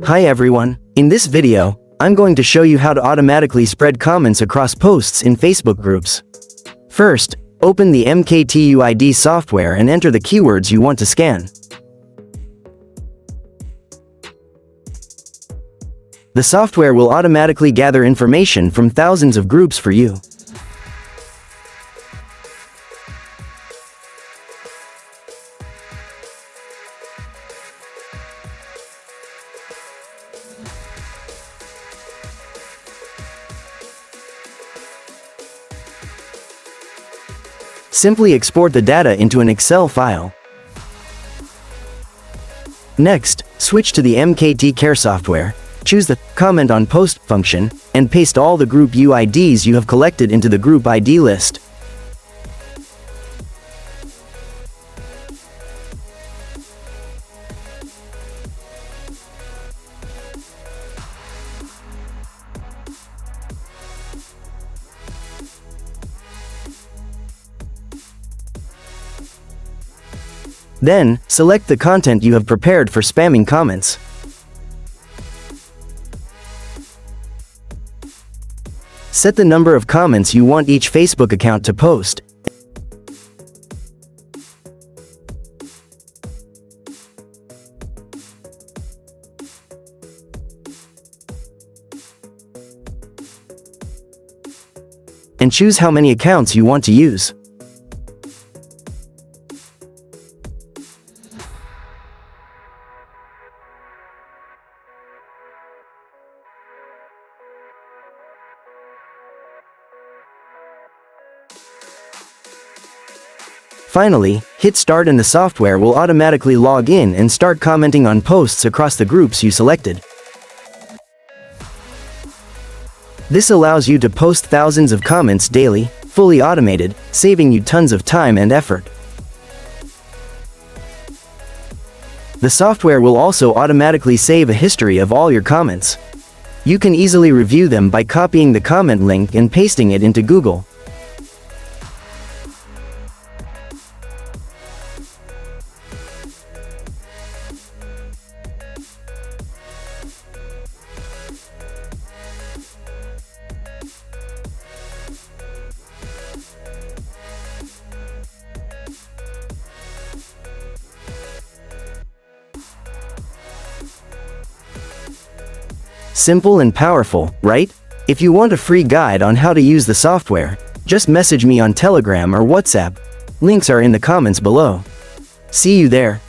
Hi everyone, in this video, I'm going to show you how to automatically spread comments across posts in Facebook groups. First, open the MKTUID software and enter the keywords you want to scan. The software will automatically gather information from thousands of groups for you. Simply export the data into an Excel file. Next, switch to the MKT Care software, choose the Comment on Post function, and paste all the group UIDs you have collected into the group ID list. Then, select the content you have prepared for spamming comments. Set the number of comments you want each Facebook account to post. And choose how many accounts you want to use. Finally, hit Start and the software will automatically log in and start commenting on posts across the groups you selected. This allows you to post thousands of comments daily, fully automated, saving you tons of time and effort. The software will also automatically save a history of all your comments. You can easily review them by copying the comment link and pasting it into Google. Simple and powerful, right? If you want a free guide on how to use the software, just message me on Telegram or WhatsApp. Links are in the comments below. See you there.